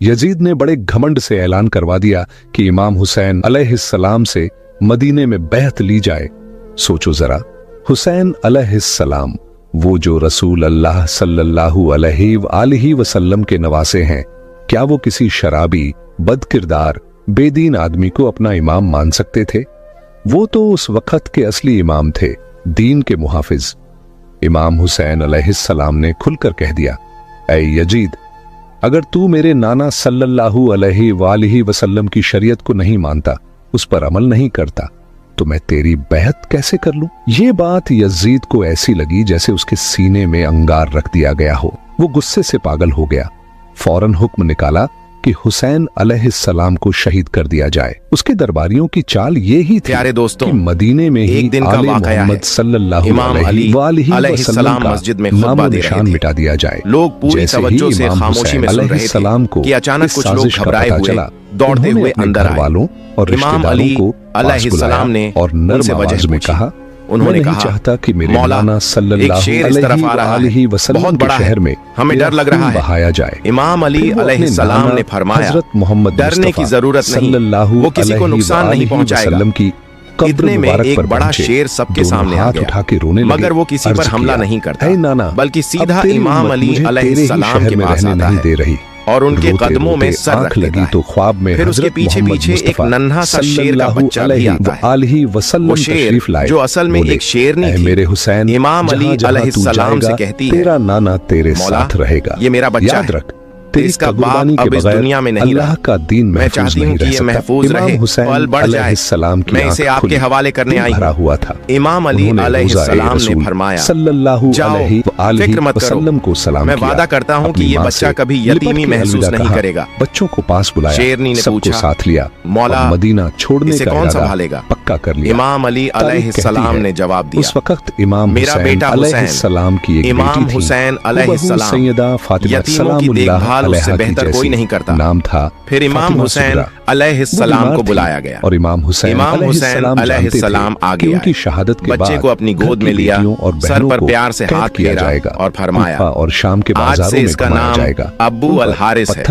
Yazid ने बड़े घमंड से ऐलान करवा दिया कि इमाम हुसैन अलैहिस्सलाम से मदीने में बैत ली जाए। सोचो जरा, हुसैन अलैहिस्सलाम, वो जो रसूल अल्लाह सल्लल्लाहु अलैहि वसल्लम के नवासे हैं, क्या वो किसी शराबी, बदकिरदार, बेदीन आदमी को अपना इमाम मान सकते थे? वो तो उस वक्त के असली इमाम थे, दीन के मुहाफिज। इमाम हुसैन अलैहिस्सलाम ने खुलकर कह दिया, ऐ यजीद, अगर तू मेरे नाना सल्लल्लाहु अलैहि वसल्लम की शरीयत को नहीं मानता, उस पर अमल नहीं करता, तो मैं तेरी बैत कैसे कर लूं? ये बात यजीद को ऐसी लगी जैसे उसके सीने में अंगार रख दिया गया हो। वो गुस्से से पागल हो गया। फौरन हुक्म निकाला कि हुसैन अलैहिस्सलाम को शहीद कर दिया जाए। उसके दरबारियों की चाल ये ही थी प्यारे दोस्तों, कि मदीने में ही आले मोहम्मद सल्लल्लाहु अलैहि वसल्लम का मस्जिद में नामो निशान मिटा दिया जाए। लोग पूरी तवज्जो से खामोशी में सुन रहे थे कि अचानक कुछ लोग घबराए हुए दौड़ते हुए अंदर आए। वालों और रिश्तेदारों को अलैहिस्सलाम ने और नर्म आवाज में कहा, उन्होंने कहा चाहता कि मेरे मौलाना सल्लल्लाहु अलैहि वसल्लम के शहर में हमें डर लग रहा है, बहाया जाए। इमाम अली अलैहिस्सलाम ने फरमाया, डरने की जरूरत नहीं, वो किसी को नुकसान नहीं पहुंचाएगा। इतने में एक बड़ा शेर सबके सामने आ गया, मगर वो किसी पर हमला नहीं करता, बल्कि सीधा इमाम अली अलैहिस्सलाम के पास आता है और उनके कदमों में सर रख लेता है। तो ख्वाब में फिर उसके पीछे पीछे एक नन्हा सा शेर का बच्चा भी आता है। वो शेर जो असल में एक शेरनी थी, मेरे हुसैन, इमाम अली अलैहिस्सलाम से कहती है, तेरा नाना तेरे साथ रहेगा, ये मेरा बच्चा है, इसका बाप अब इस दुनिया में नहीं रहा। का दीन मैं चाहती हूँ कि ये महफूज रहे, पल बढ़ जाए, मैं इसे आपके हवाले करने आई हुआ था। इमाम अली अलैहिस्सलाम ने फरमाया, जाओ, फिक्र मत करो, मैं वादा करता हूँ कि ये बच्चा कभी यतीमी महसूस नहीं करेगा। बच्चों को पास बुलाया, शेरनी ने पूछा, साथ लिया, मौला मदीना छोड़ने का कौन संभालेगा? पक्का कर लिया। इमाम अली अलैहिस्सलाम ने जवाब दिया, उस वक्त इमाम मेरा बेटा हुसैन, की एक इमाम हुसैन अलैहिस्सलाम सैयदा फातिमा यतीमों की देखभाल उससे बेहतर कोई नहीं करता। नाम था। फिर इमाम हुसैन अलैहिस्सलाम को बुलाया गया और इमाम हुसैन अलैहिस्सलाम आ गया। उनकी शहादत के बाद बच्चे को अपनी गोद में लिया, सर पर प्यार से हाथ फेरा और फरमाया, और शाम के आज से इसका नाम अब्बू अल हारिस है,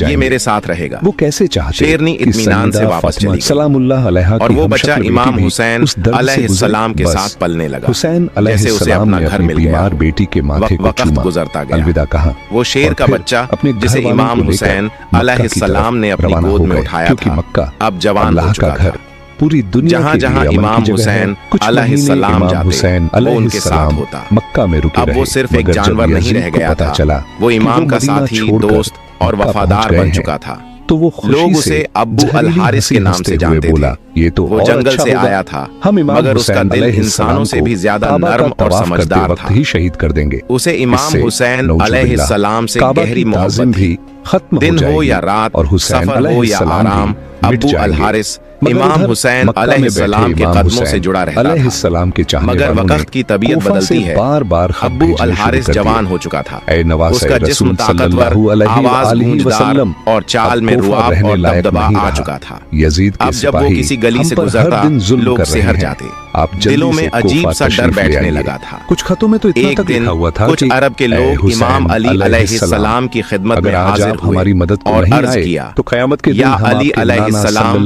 ये मेरे साथ रहेगा। वो कैसे चाहते? शेरनी इत्मीनान से वापस चली सलामुल्लाह अलैहा और वो बच्चा इमाम हुसैन अलैहिस्सलाम के साथ पलने लगा। हुसैन जैसे उसे अपना घर मिल गया। बीमार बेटी के माथे को वक्त गुजरता गया, अलविदा कहा। वो शेर का बच्चा जिसे इमाम हुसैन अलैहिस्सलाम ने अपनी गोद में उठाया था, अब जवान हो चुका था। पूरी दुनिया जहाँ जहाँ इमाम हुसैन अलैहिस्सलाम जाते, वो उनके साथ होता। मक्का में रुके अब वो सिर्फ एक जानवर नहीं रह गया था, वो इमाम का साथी, दोस्त और वफादार बन चुका था। तो वो लोग उसे अब्बू अल हारिस के नाम से जानते थे। ये तो वो जंगल से आया था, मगर उसका दिल इंसानों से भी ज्यादा नरम और समझदार था। ही शहीद कर देंगे उसे इमाम हुसैन अलैहिस्सलाम से गहरी मोहब्बत थी। दिन हो या रात, सफर हो या आराम, अब्बू अल हारिस इमाम हुसैन अलैहिस्सलाम के कदमों से जुड़ा रहता था। के चाहने मगर वक्त की तबीयत बदलती है, बार अब्बू अल हारिस जवान हो चुका था। उसका जिस्म ताकतवर, आवाज गूंजदार और चाल में रुआब और दबदबा आ चुका था। अब जब वो किसी गली से गुजरता, लोग सिहर जाते, दिलों में अजीब सा डर बैठने लगा था। कुछ खतों में तो एक दिन कुछ अरब के लोग इमाम अली अलैहिस्सलाम की खिदमत में हाजिर हुए हमारी मदद और अर्ज किया, तो क़यामत के दिन या अली अलैहिस्सलाम,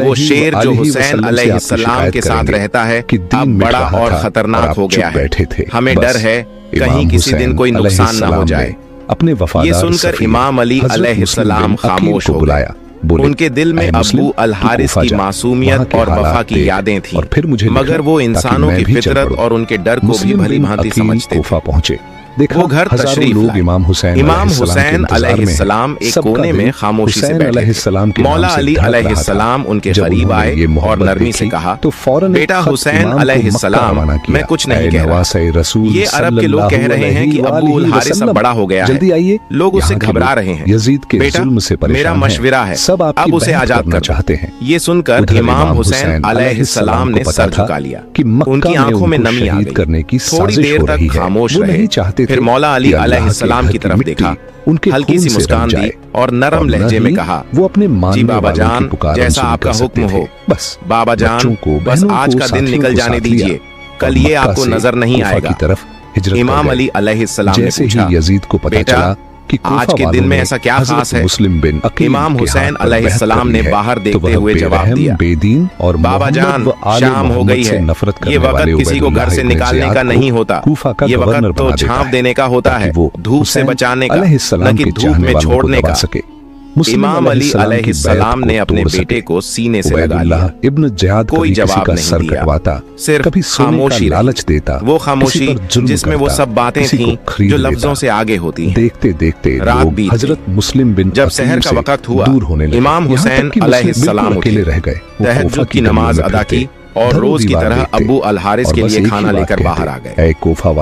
वो शेर जो हुसैन अलैहिस्सलाम के साथ रहता है अब बड़ा और खतरनाक हो गया है, हमें डर है कहीं किसी दिन कोई नुकसान न हो जाए। अपने वफादार ये सुनकर इमाम अली अलैहिस्सलाम खामोश हो गया। उनके दिल में अब्बू अल हारिस की मासूमियत और वफा की यादें थीं, मगर वो इंसानों की फितरत और उनके डर को भी भली भांति समझते थे। वो घर तशरीफ लोग इमाम हुसैन अलैहिस्सलाम एक कोने में खामोशी से बैठे थे। मौला अली अलैहिस्सलाम उनके करीब आए और नरमी से कहा, तो फौरन बेटा हुसैन अलैहिस्सलाम, मैं कुछ नहीं कह रहा, ये अरब के लोग कह रहे हैं कि अब्बू अल हारिस अब बड़ा हो गया है, जल्दी आइए, लोग उससे घबरा रहे हैं। यजीद के जुल्म से परेशान मेरा मशविरा है, अब उसे आजाद करना चाहते हैं। ये सुनकर इमाम हुसैन अलैहिस्सलाम ने सर झुका लिया, उनकी आंखों में नमी आ गई। थोड़ी देर तक खामोश रहे, फिर मौला अली अलैहिस्सलाम की तरफ देखा, हल्की सी मुस्कान दी और नरम लहजे में कहा, वो अपने जी बाबा जान, जैसा आपका हुक्म हो। बस बाबा जान, बस आज का दिन निकल जाने दीजिए, कल ये आपको नजर नहीं आएगा। इमाम अली अलैहिस्सलाम ने पूछा, यजीद को पता चला कि आज के दिन में ऐसा क्या खास है? मुस्लिम बिन इमाम हुसैन अलैहिस्सलाम ने बाहर देखते हुए जवाब दिया, बेदीन और बाबा जान, शाम हो गई है। ये वक्त किसी को घर से निकालने का नहीं होता, ये वक्त तो झांप देने का होता है, धूप से बचाने का, न कि धूप में छोड़ने का। इमाम अली अलैहिस्सलाम ने अपने बेटे को सीने से लगा लिया। इब्न ज़ियाद कोई जवाब नहीं दिया, सिर्फ खामोशी लालच देता, वो खामोशी जिसमें वो सब बातें थीं जो लफ्जों से आगे होती हैं। देखते देखते रात बीत हजरत मुस्लिम बिन जब सहर का वक्त हुआ, दूर होने लगे। इमाम हुसैन अलैहिस्सलाम अकेले रह गए। तहज्जुद की नमाज अदा की और रोज की तरह अबू अल हारिस के लिए खाना लेकर बाहर आ गए।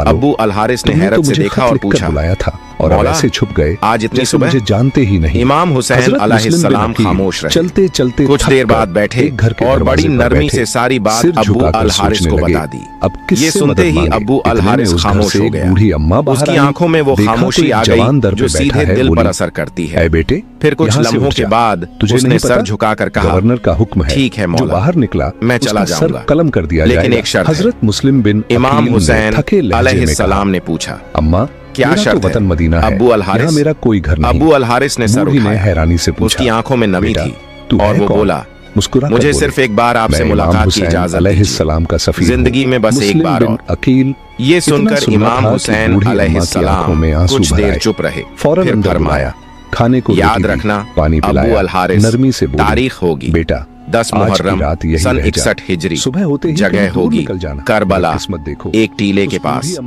अबू अल हारिस ने हैरत से देखा और पूछा, बुलाया था और ऐसे छुप गए आज इतनी सुबह? मुझे जानते ही नहीं। इमाम हुसैन अलैहिस्सलाम खामोश रहे। चलते चलते कुछ देर बाद बैठे और बड़ी नरमी से सारी बात अबू अल हारिस को बता दी। ये सुनते ही अबू अल हारिस खामोश हो गया। उसकी आंखों में वो खामोशी आ गई जो सीधे दिल पर असर करती है। बेटे, फिर कुछ लम्हों के बाद उसने सर झुकाकर कहा, गवर्नर का हुक्म है, ठीक है मौला, बाहर निकला मैं चला जाऊंगा, कलम कर दिया, लेकिन एक शर्त। हजरत मुस्लिम बिन इमाम हुसैन अलैहिस्सलाम ने पूछा, अम्मा क्या शर्त वतन मदीना है, अबू अल हारिस, मेरा कोई घर नहीं। अबू अल हारिस ने सर उठाया, हैरानी से पूछा। उसकी आंखों में नमी थी और वो बोला, मुस्कुरा, मुझे सिर्फ एक बार आपसे मुलाकात की इजाजत अलैहिस्सलाम का सफीर, जिंदगी में बस एक बार और। अकील। ये सुनकर इमाम हुसैन अलैहिस्सलाम कुछ देर चुप रहे, फिर फरमाया, खाने को याद रखना, पानी अबू अल हारिस, नरमी से तारीख होगी बेटा 10 मुहर्रम सन 61 हिजरी, सुबह होते ही जगह होगी करबला, देखो एक टीले के पास।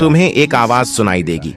तुम्हें एक आवाज सुनाई देगी,